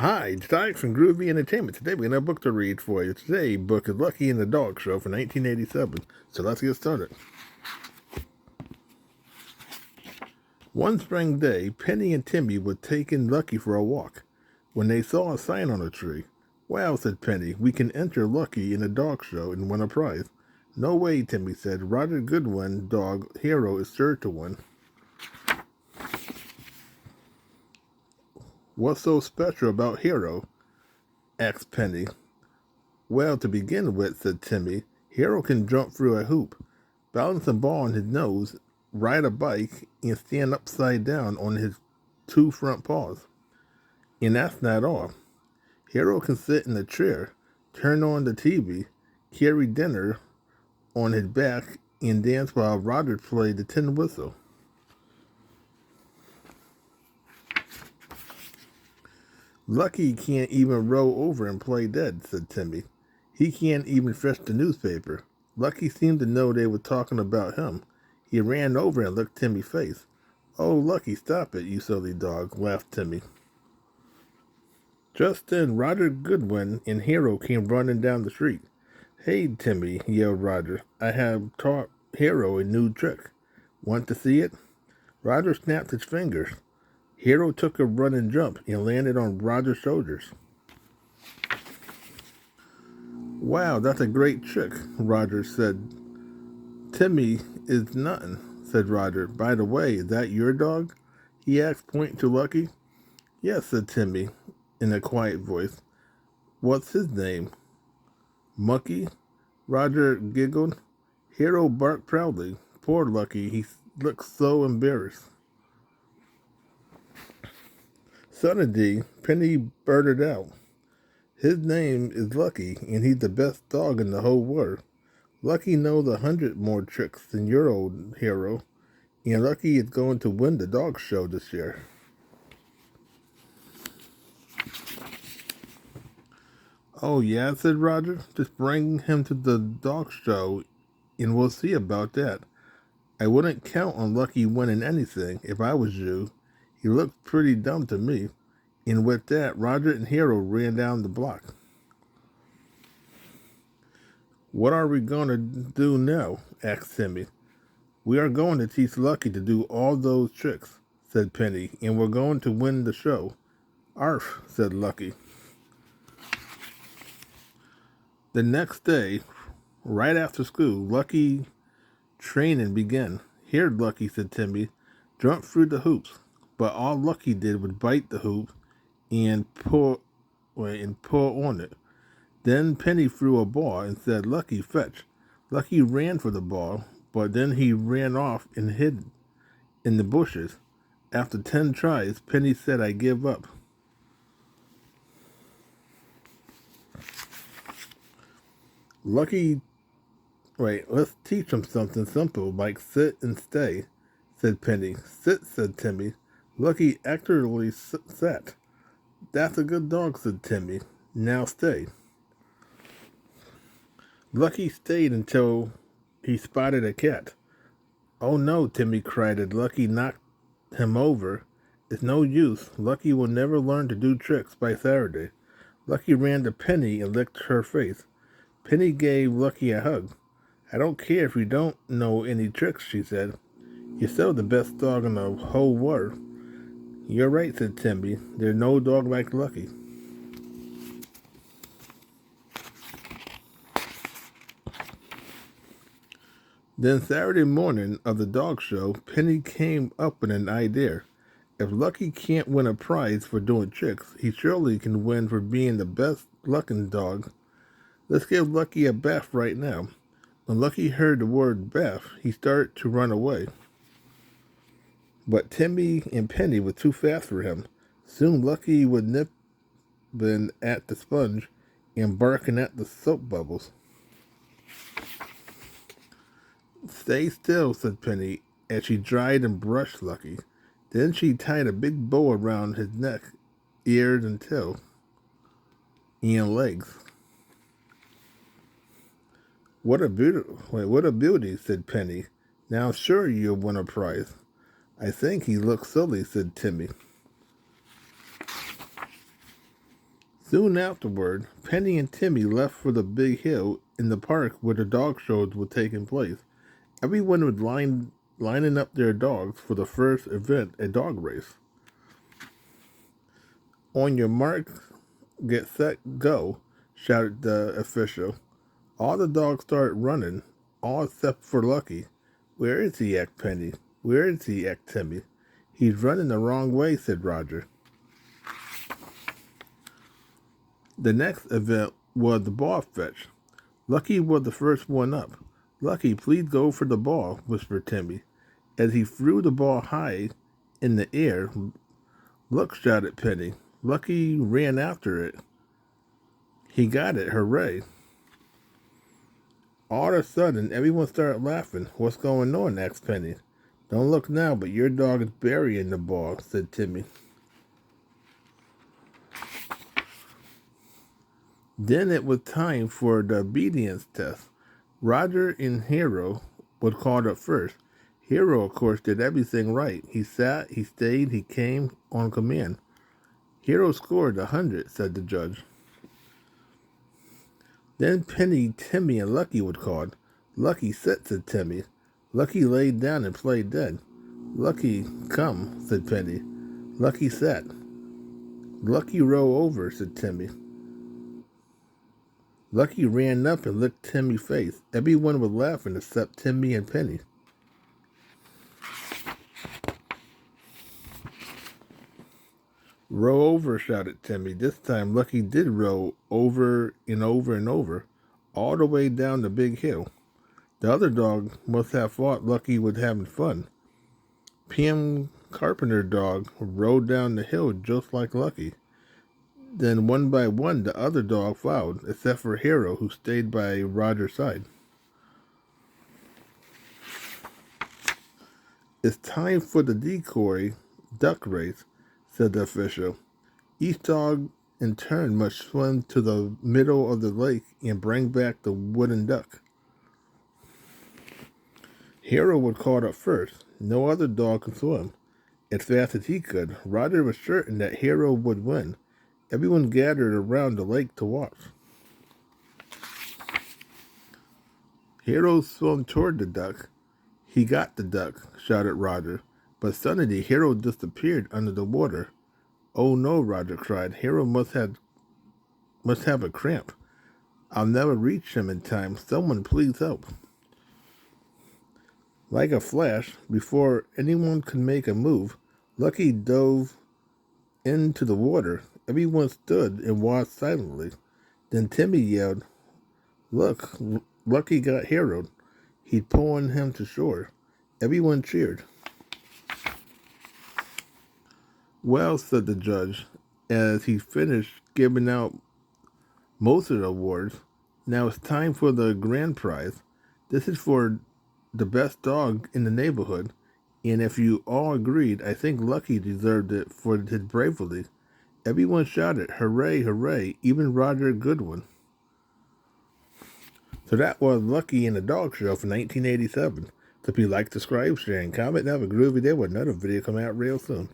Hi, it's Alex from Groovy Entertainment. Today we have a book to read for you. Today's book is Lucky and the Dog Show from 1987. So let's get started. One spring day, Penny and Timmy were taking Lucky for a walk when they saw a sign on a tree. "Wow," said Penny, "we can enter Lucky in the dog show and win a prize." "No way," Timmy said. "Roger Goodwin dog Hero is sure to win." "What's so special about Hero?" asked Penny. "Well, to begin with," said Timmy, "Hero can jump through a hoop, balance a ball on his nose, ride a bike, and stand upside down on his two front paws. And that's not all. Hero can sit in a chair, turn on the TV, carry dinner on his back, and dance while Roger played the tin whistle." "Lucky can't even roll over and play dead," said Timmy. "He can't even fetch the newspaper." Lucky seemed to know they were talking about him. He ran over and licked Timmy's face. "Oh, Lucky, stop it, you silly dog," laughed Timmy. Just then, Roger Goodwin and Hero came running down the street. "Hey, Timmy," yelled Roger, "I have taught Hero a new trick. Want to see it?" Roger snapped his fingers. Hero took a running jump and landed on Roger's shoulders. "Wow, that's a great trick," Roger said. "Timmy is nothing," said Roger. "By the way, is that your dog?" he asked, pointing to Lucky. "Yes," said Timmy in a quiet voice. "What's his name?" "Monkey?" Roger giggled. Hero barked proudly. Poor Lucky, he looked so embarrassed. Suddenly, Penny blurted out, "His name is Lucky, and he's the best dog in the whole world. Lucky knows 100 more tricks than your old Hero, and Lucky is going to win the dog show this year." "Oh, yeah," said Roger. "Just bring him to the dog show, and we'll see about that. I wouldn't count on Lucky winning anything if I was you. He looked pretty dumb to me." And with that, Roger and Hero ran down the block. "What are we going to do now?" asked Timmy. "We are going to teach Lucky to do all those tricks," said Penny, "and we're going to win the show." "Arf," said Lucky. The next day, right after school, Lucky training began. "Here, Lucky," said Timmy, "jump through the hoops." But all Lucky did was bite the hoop and pull on it. Then Penny threw a ball and said, "Lucky, fetch." Lucky ran for the ball, but then he ran off and hid in the bushes. After 10 tries, Penny said, "I give up." Lucky, let's teach him something simple like sit and stay," said Penny. "Sit," said Timmy. Lucky actually sat. "That's a good dog," said Timmy. "Now stay." Lucky stayed until he spotted a cat. "Oh no," Timmy cried as Lucky knocked him over. "It's no use. Lucky will never learn to do tricks by Saturday." Lucky ran to Penny and licked her face. Penny gave Lucky a hug. "I don't care if you don't know any tricks," she said. "You're still the best dog in the whole world." "You're right," said Timmy. "There's no dog like Lucky." Then Saturday morning of the dog show, Penny came up with an idea. If Lucky can't win a prize for doing tricks, he surely can win for being the best looking dog. Let's give Lucky a bath right now." When Lucky heard the word bath, he started to run away. But Timmy and Penny were too fast for him. Soon Lucky was nipping at the sponge and barking at the soap bubbles. "Stay still," said Penny, as she dried and brushed Lucky. Then she tied a big bow around his neck, ears, and tail, and legs. What a beauty," said Penny. "Now sure you'll win a prize." "I think he looks silly," said Timmy. Soon afterward, Penny and Timmy left for the big hill in the park where the dog shows were taking place. Everyone was lining up their dogs for the first event, a dog race. On your mark, get set, go, shouted the official. All the dogs started running, all except for Lucky. Where is he? Asked Penny. Where is he? Asked Timmy. He's running the wrong way, said Roger. The next event was the ball fetch. Lucky was the first one up. Lucky, please go for the ball, whispered Timmy. As he threw the ball high in the air, look, shouted Penny. Lucky ran after it. He got it, hooray. All of a sudden, everyone started laughing. What's going on? Asked Penny. Don't look now, but your dog is burying the ball, said Timmy. Then it was time for the obedience test. Roger and Hero was called up first. Hero, of course, did everything right. He sat, he stayed, he came on command. Hero scored 100, said the judge. Then Penny, Timmy, and Lucky were called. Lucky sit, said Timmy. Lucky laid down and played dead. Lucky, come, said Penny. Lucky sat. Lucky roll over, said Timmy. Lucky ran up and licked Timmy's face. Everyone was laughing except Timmy and Penny. Roll over, shouted Timmy. This time Lucky did roll over and over and over, all the way down the big hill. The other dog must have thought Lucky was having fun. P.M. Carpenter dog rode down the hill just like Lucky. Then one by one the other dog followed, except for Hero, who stayed by Roger's side. It's time for the decoy duck race, said the official. Each dog in turn must swim to the middle of the lake and bring back the wooden duck. Hero was caught up first. No other dog could swim as fast as he could. Roger was certain that Hero would win. Everyone gathered around the lake to watch. Hero swam toward the duck. He got the duck, shouted Roger. But suddenly Hero disappeared under the water. Oh no, Roger cried. Hero must have a cramp. I'll never reach him in time. Someone please help. Like a flash, before anyone could make a move, Lucky dove into the water. Everyone stood and watched silently. Then Timmy yelled, Look, Lucky got Hero. He's pulling him to shore. Everyone cheered. Well, said the judge, as he finished giving out most of the awards, now it's time for the grand prize. This is for the best dog in the neighborhood, and if you all agreed, I think Lucky deserved it for his bravery. Everyone shouted, hooray, hooray, even Roger Goodwin. So that was Lucky and the Dog Show from 1987. So if you like, subscribe, share, and comment, have a groovy day with another video coming out real soon.